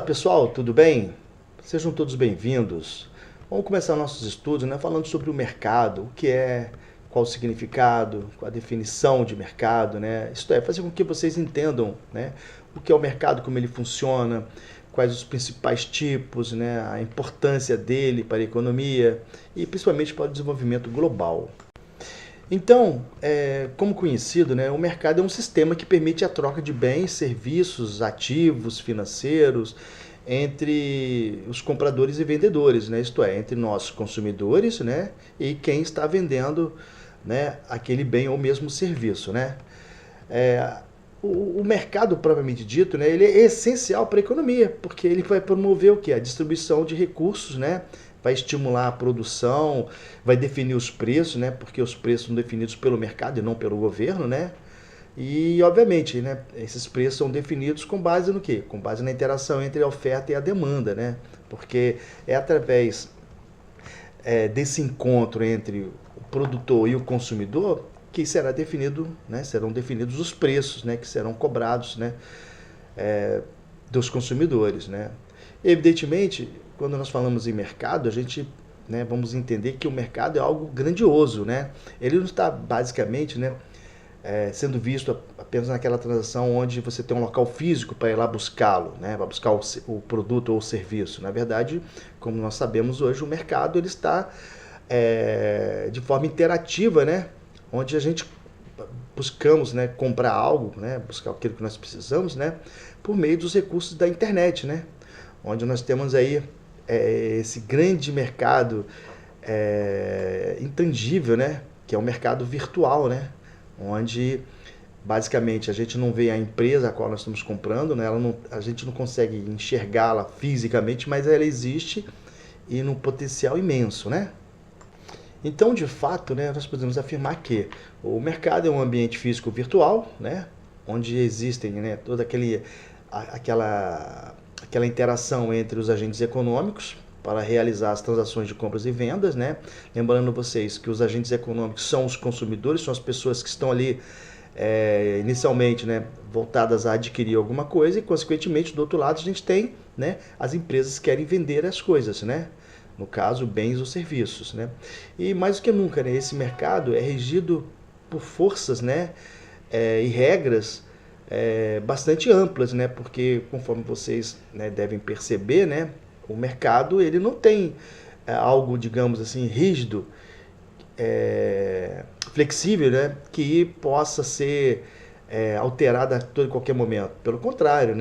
Olá pessoal, tudo bem? Sejam todos bem-vindos. Vamos começar nossos estudos, falando sobre o mercado, o que é, qual o significado, qual a definição de mercado, Isto é, fazer com que vocês entendam, o que é o mercado, como ele funciona, quais os principais tipos, a importância dele para a economia e principalmente para o desenvolvimento global. Então, como conhecido, o mercado é um sistema que permite a troca de bens, serviços, ativos, financeiros entre os compradores e vendedores, isto é, entre nós consumidores, e quem está vendendo, aquele bem ou mesmo serviço, O mercado propriamente dito, ele é essencial para a economia, porque ele vai promover o quê? A distribuição de recursos, vai estimular a produção, vai definir os preços, porque os preços são definidos pelo mercado e não pelo governo, E, obviamente, esses preços são definidos com base no quê? Com base na interação entre a oferta e a demanda, Porque é através desse encontro entre o produtor e o consumidor que será definido, serão definidos os preços, que serão cobrados, dos consumidores, Evidentemente, quando nós falamos em mercado, a gente vamos entender que o mercado é algo grandioso, Ele não está basicamente, sendo visto apenas naquela transação onde você tem um local físico para ir lá buscá-lo, para buscar o produto ou o serviço. Na verdade, como nós sabemos hoje, o mercado ele está de forma interativa, onde a gente buscamos comprar algo, buscar aquilo que nós precisamos, por meio dos recursos da internet, onde nós temos aí esse grande mercado intangível, que é o mercado virtual, onde basicamente a gente não vê a empresa a qual nós estamos comprando, a gente não consegue enxergá-la fisicamente, mas ela existe e num potencial imenso, Então, de fato, nós podemos afirmar que o mercado é um ambiente físico virtual, onde existem toda aquela interação entre os agentes econômicos para realizar as transações de compras e vendas, Lembrando vocês que os agentes econômicos são os consumidores, são as pessoas que estão ali inicialmente, voltadas a adquirir alguma coisa e, consequentemente, do outro lado a gente tem, as empresas que querem vender as coisas, No caso, bens ou serviços, E mais do que nunca, esse mercado é regido por forças, e regras bastante amplas, Porque, conforme vocês devem perceber, o mercado ele não tem algo, digamos assim, rígido, flexível, que possa ser alterado a todo e qualquer momento. Pelo contrário,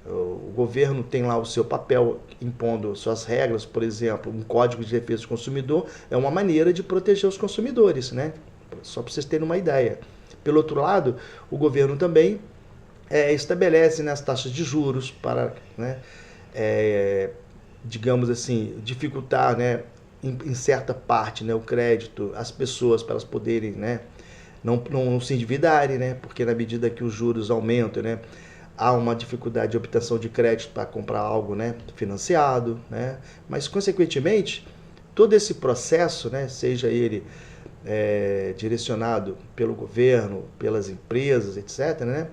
o governo tem lá o seu papel impondo suas regras, por exemplo, um código de defesa do consumidor é uma maneira de proteger os consumidores, Só para vocês terem uma ideia. Pelo outro lado, o governo também estabelece as taxas de juros para, digamos assim, dificultar, em certa parte, o crédito às pessoas para elas poderem, não se endividarem, porque na medida que os juros aumentam, há uma dificuldade de obtenção de crédito para comprar algo, financiado, Mas, consequentemente, todo esse processo, seja ele direcionado pelo governo, pelas empresas, etc.,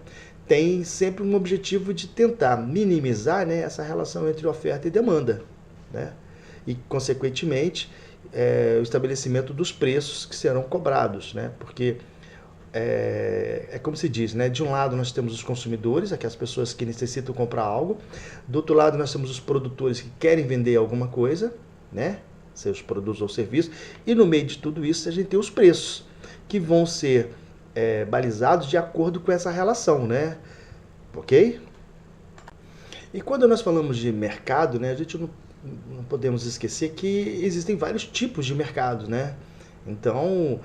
tem sempre um objetivo de tentar minimizar essa relação entre oferta e demanda, E, consequentemente, o estabelecimento dos preços que serão cobrados, Porque como se diz, de um lado nós temos os consumidores, aquelas pessoas que necessitam comprar algo, do outro lado nós temos os produtores que querem vender alguma coisa, seus produtos ou serviços, e no meio de tudo isso a gente tem os preços, que vão ser balizados de acordo com essa relação, Ok? E quando nós falamos de mercado, a gente não podemos esquecer que existem vários tipos de mercados, Então,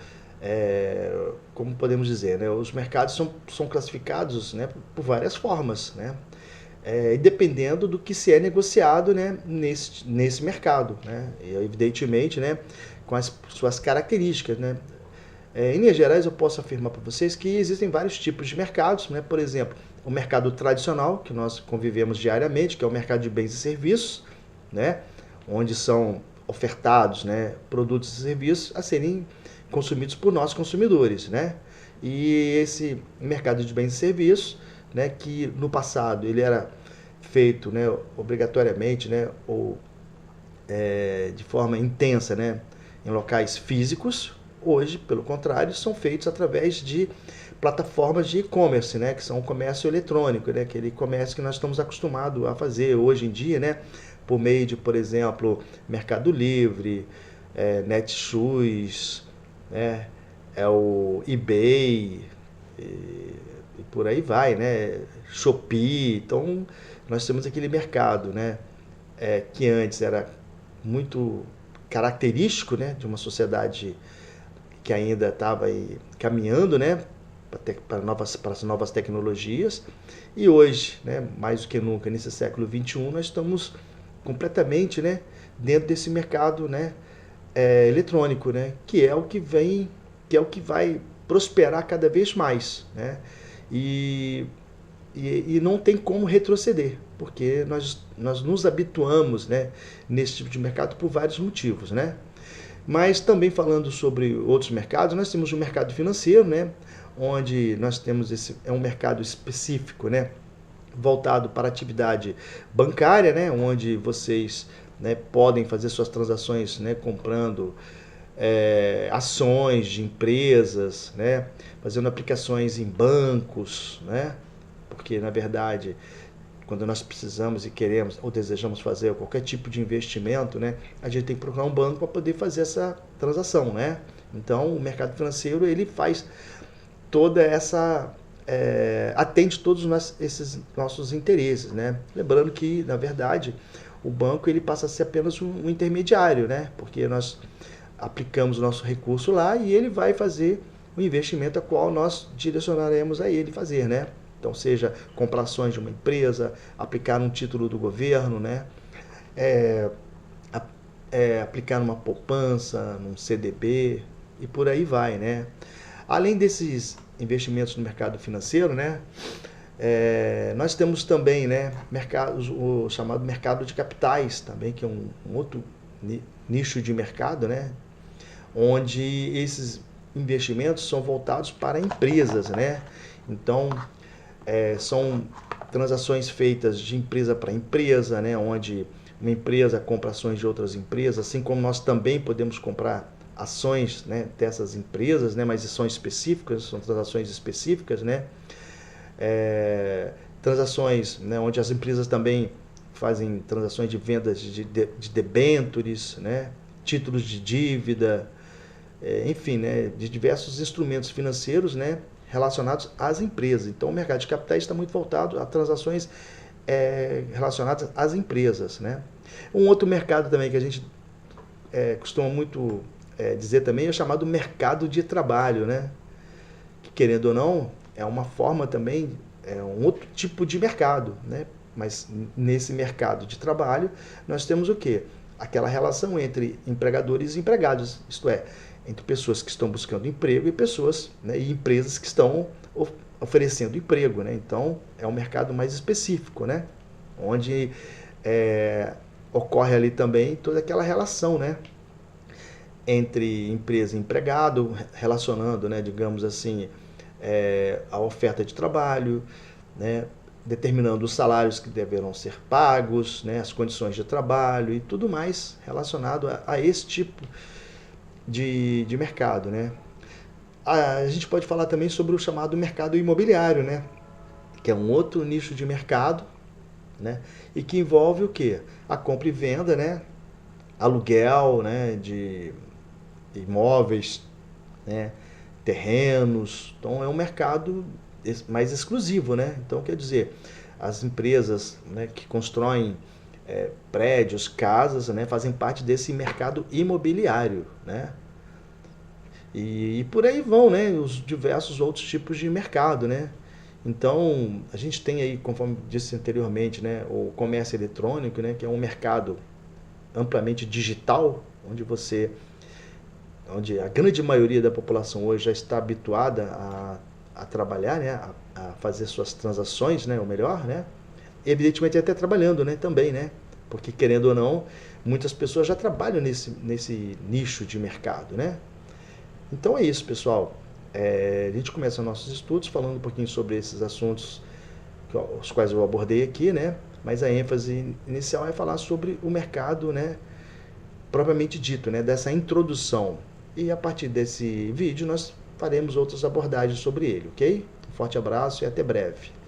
como podemos dizer, os mercados são classificados por várias formas, E dependendo do que se é negociado nesse mercado, E, evidentemente, com as suas características, Em linhas gerais, eu posso afirmar para vocês que existem vários tipos de mercados, Por exemplo, o mercado tradicional, que nós convivemos diariamente, que é o mercado de bens e serviços, onde são ofertados produtos e serviços a serem consumidos por nós consumidores, E esse mercado de bens e serviços, que no passado ele era feito, né, obrigatoriamente, né, ou de forma intensa, né, em locais físicos, hoje, pelo contrário, são feitos através de plataformas de e-commerce, né, que são o comércio eletrônico, né, aquele comércio que nós estamos acostumados a fazer hoje em dia, né, por meio de, por exemplo, Mercado Livre, Netshoes, né, o eBay, e por aí vai, né, Shopee. Então, nós temos aquele mercado, né, que antes era muito característico, né, de uma sociedade que ainda estava caminhando, né, para as novas tecnologias, e hoje, né, mais do que nunca nesse século XXI, nós estamos completamente, né, dentro desse mercado, né, eletrônico, né, que é o que vem, que é o que vai prosperar cada vez mais, né, e não tem como retroceder, porque nós nos habituamos, né, nesse tipo de mercado por vários motivos, né? Mas também falando sobre outros mercados, nós temos o mercado financeiro, né, onde nós temos um mercado específico, né, voltado para a atividade bancária, né, onde vocês, né, podem fazer suas transações, né, comprando ações de empresas, né, fazendo aplicações em bancos, né, porque na verdade quando nós precisamos e queremos ou desejamos fazer qualquer tipo de investimento, né, a gente tem que procurar um banco para poder fazer essa transação, né? Então, o mercado financeiro, ele faz toda essa atende todos esses nossos interesses, né? Lembrando que, na verdade, o banco ele passa a ser apenas um intermediário, né? Porque nós aplicamos o nosso recurso lá e ele vai fazer o investimento a qual nós direcionaremos a ele fazer, né? Então, seja comprar ações de uma empresa, aplicar um título do governo, né? Aplicar numa poupança, num CDB e por aí vai, né? Além desses investimentos no mercado financeiro, né? Nós temos também, né, o chamado mercado de capitais também, que é um outro nicho de mercado, né? Onde esses investimentos são voltados para empresas, né? Então, são transações feitas de empresa para empresa, né, onde uma empresa compra ações de outras empresas, assim como nós também podemos comprar ações, né, dessas empresas, né, mas são específicas, são transações específicas, né, transações, né, onde as empresas também fazem transações de vendas de debêntures, né, títulos de dívida, enfim, né, de diversos instrumentos financeiros, né, relacionados às empresas. Então, o mercado de capitais está muito voltado a transações relacionadas às empresas, né? Um outro mercado também que a gente costuma muito dizer também é o chamado mercado de trabalho, né? Que, querendo ou não, é uma forma também, um outro tipo de mercado, né? Mas nesse mercado de trabalho nós temos o quê? Aquela relação entre empregadores e empregados, isto é, entre pessoas que estão buscando emprego e pessoas, né, e empresas que estão oferecendo emprego, né? Então, é um mercado mais específico, né? Onde ocorre ali também toda aquela relação, né, entre empresa e empregado, relacionando, né, digamos assim, a oferta de trabalho, né, determinando os salários que deverão ser pagos, né, as condições de trabalho e tudo mais relacionado a esse tipo de mercado, né? A gente pode falar também sobre o chamado mercado imobiliário, né? Que é um outro nicho de mercado, né? E que envolve o quê? A compra e venda, né? Aluguel, né? De imóveis, né? Terrenos. Então é um mercado mais exclusivo, né? Então quer dizer, as empresas, né, que constroem prédios, casas, né, fazem parte desse mercado imobiliário, né? E por aí vão, né, os diversos outros tipos de mercado, né? Então, a gente tem aí, conforme disse anteriormente, né, o comércio eletrônico, né, que é um mercado amplamente digital, onde a grande maioria da população hoje já está habituada a trabalhar, né, a fazer suas transações, né, ou melhor, né? Evidentemente até trabalhando, né, também, né? Porque querendo ou não, muitas pessoas já trabalham nesse nicho de mercado, né? Então é isso, pessoal. A gente começa nossos estudos falando um pouquinho sobre esses assuntos os quais eu abordei aqui, né? Mas a ênfase inicial é falar sobre o mercado, né, propriamente dito, né, dessa introdução. E a partir desse vídeo nós faremos outras abordagens sobre ele, ok? Um forte abraço e até breve.